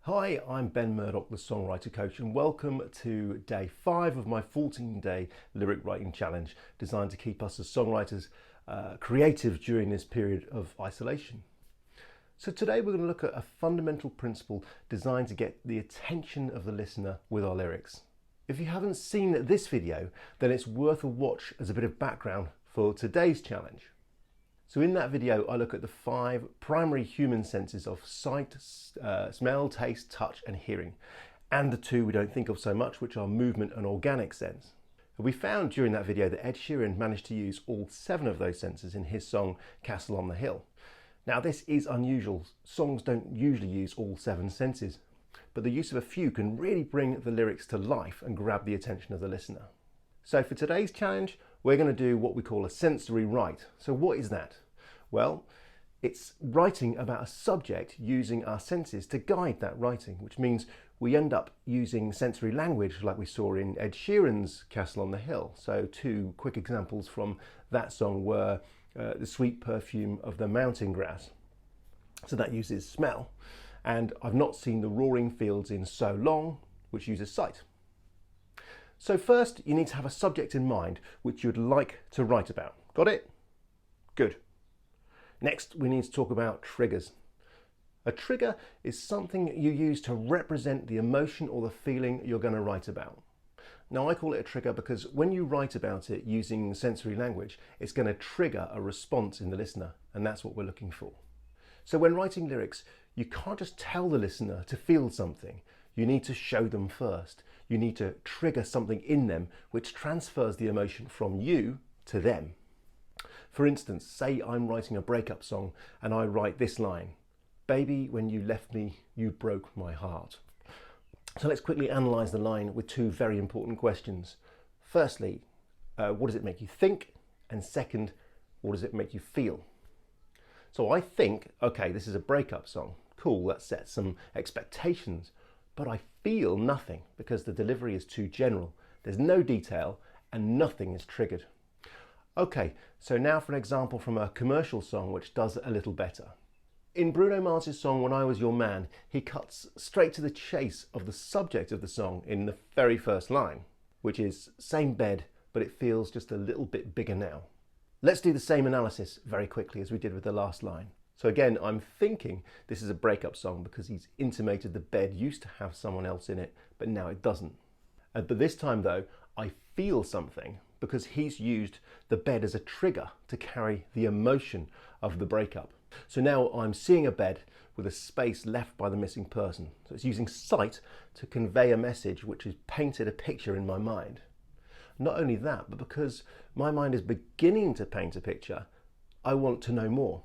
Hi, I'm Ben Murdoch, the Songwriter Coach, and welcome to day 5 of my 14-day lyric writing challenge designed to keep us as songwriters creative during this period of isolation. So today we're going to look at a fundamental principle designed to get the attention of the listener with our lyrics. If you haven't seen this video, then it's worth a watch as a bit of background for today's challenge. So in that video, I look at the 5 primary human senses of sight, smell, taste, touch, and hearing, and the 2 we don't think of so much, which are movement and organic sense. We found during that video that Ed Sheeran managed to use all 7 of those senses in his song Castle on the Hill. Now this is unusual. Songs don't usually use all 7 senses, but the use of a few can really bring the lyrics to life and grab the attention of the listener. So for today's challenge, we're going to do what we call a sensory write. So what is that? Well, it's writing about a subject using our senses to guide that writing, which means we end up using sensory language like we saw in Ed Sheeran's Castle on the Hill. So 2 quick examples from that song were the sweet perfume of the mountain grass. So that uses smell. And I've not seen the roaring fields in so long, which uses sight. So first, you need to have a subject in mind which you'd like to write about. Got it? Good. Next, we need to talk about triggers. A trigger is something you use to represent the emotion or the feeling you're going to write about. Now, I call it a trigger because when you write about it using sensory language, it's going to trigger a response in the listener, and that's what we're looking for. So when writing lyrics, you can't just tell the listener to feel something. You need to show them first. You need to trigger something in them which transfers the emotion from you to them. For instance, say I'm writing a breakup song and I write this line, "Baby, when you left me, you broke my heart." So let's quickly analyse the line with 2 very important questions. Firstly, what does it make you think? And second, what does it make you feel? So I think, okay, this is a breakup song. Cool, that sets some expectations. But I feel nothing because the delivery is too general. There's no detail and nothing is triggered. Okay, so now for an example from a commercial song which does it a little better. In Bruno Mars' song When I Was Your Man, he cuts straight to the chase of the subject of the song in the very first line, which is same bed, but it feels just a little bit bigger now. Let's do the same analysis very quickly as we did with the last line. So again, I'm thinking this is a breakup song because he's intimated the bed used to have someone else in it, but now it doesn't. But this time though, I feel something because he's used the bed as a trigger to carry the emotion of the breakup. So now I'm seeing a bed with a space left by the missing person. So it's using sight to convey a message which has painted a picture in my mind. Not only that, but because my mind is beginning to paint a picture, I want to know more.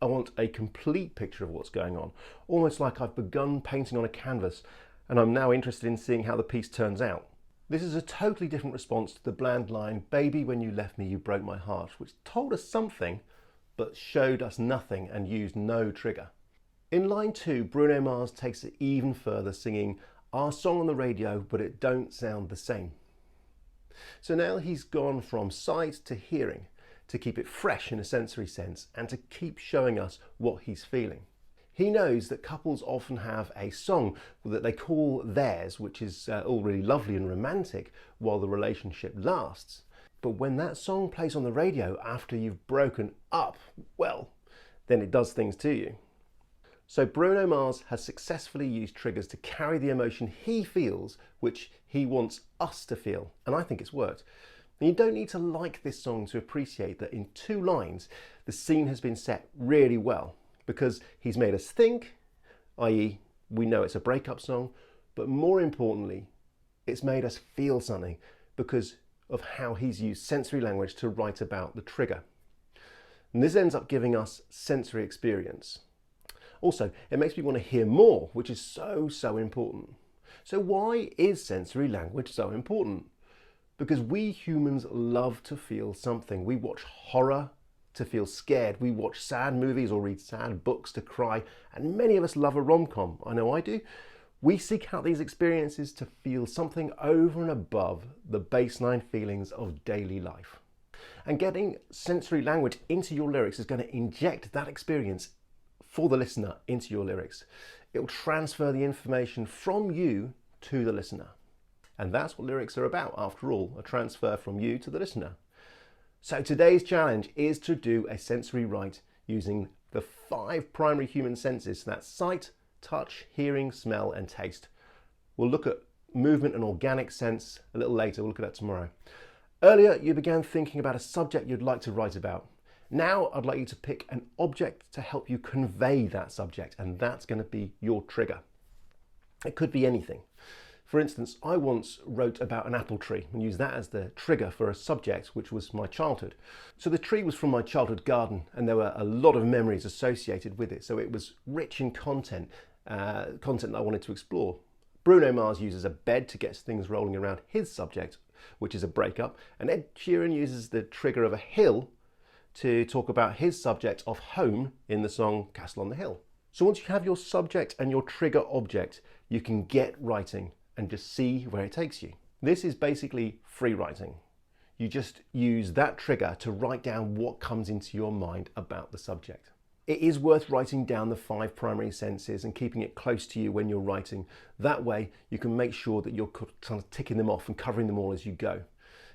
I want a complete picture of what's going on, almost like I've begun painting on a canvas and I'm now interested in seeing how the piece turns out. This is a totally different response to the bland line, "Baby, when you left me, you broke my heart," which told us something, but showed us nothing and used no trigger. In line 2, Bruno Mars takes it even further, singing our song on the radio, but it don't sound the same. So now he's gone from sight to hearing, to keep it fresh in a sensory sense, and to keep showing us what he's feeling. He knows that couples often have a song that they call theirs, which is all really lovely and romantic while the relationship lasts. But when that song plays on the radio after you've broken up, well, then it does things to you. So Bruno Mars has successfully used triggers to carry the emotion he feels, which he wants us to feel. And I think it's worked. And you don't need to like this song to appreciate that in 2 lines, the scene has been set really well. Because he's made us think, i.e. we know it's a breakup song, but more importantly, it's made us feel something because of how he's used sensory language to write about the trigger. And this ends up giving us sensory experience. Also, it makes me want to hear more, which is so important. So why is sensory language so important? Because we humans love to feel something. We watch horror to feel scared. We watch sad movies or read sad books to cry, and many of us love a rom-com. I know I do. We seek out these experiences to feel something over and above the baseline feelings of daily life. And getting sensory language into your lyrics is going to inject that experience for the listener into your lyrics. It will transfer the information from you to the listener. And that's what lyrics are about, after all, a transfer from you to the listener. So today's challenge is to do a sensory write using the 5 primary human senses. So that's sight, touch, hearing, smell, and taste. We'll look at movement and organic sense a little later. We'll look at that tomorrow. Earlier, you began thinking about a subject you'd like to write about. Now, I'd like you to pick an object to help you convey that subject, and that's going to be your trigger. It could be anything. For instance, I once wrote about an apple tree and used that as the trigger for a subject which was my childhood. So the tree was from my childhood garden and there were a lot of memories associated with it. So it was rich in content that I wanted to explore. Bruno Mars uses a bed to get things rolling around his subject, which is a breakup. And Ed Sheeran uses the trigger of a hill to talk about his subject of home in the song Castle on the Hill. So once you have your subject and your trigger object, you can get writing and just see where it takes you. This is basically free writing. You just use that trigger to write down what comes into your mind about the subject. It is worth writing down the 5 primary senses and keeping it close to you when you're writing. That way you can make sure that you're kind of ticking them off and covering them all as you go.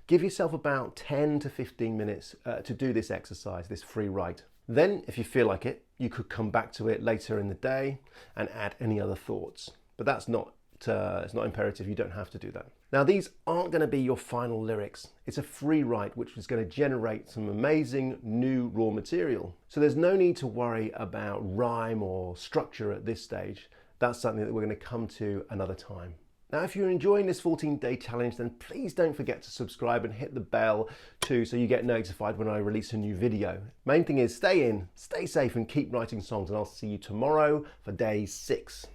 Give yourself about 10 to 15 minutes to do this exercise, this free write. Then, if you feel like it, you could come back to it later in the day and add any other thoughts. But that's not it's not imperative, you don't have to do that. Now, these aren't going to be your final lyrics. It's a free write which is going to generate some amazing new raw material. So there's no need to worry about rhyme or structure at this stage. That's something that we're going to come to another time. Now, if you're enjoying this 14-day challenge, then please don't forget to subscribe and hit the bell too so you get notified when I release a new video. Main thing is stay in, stay safe and keep writing songs, and I'll see you tomorrow for day 6.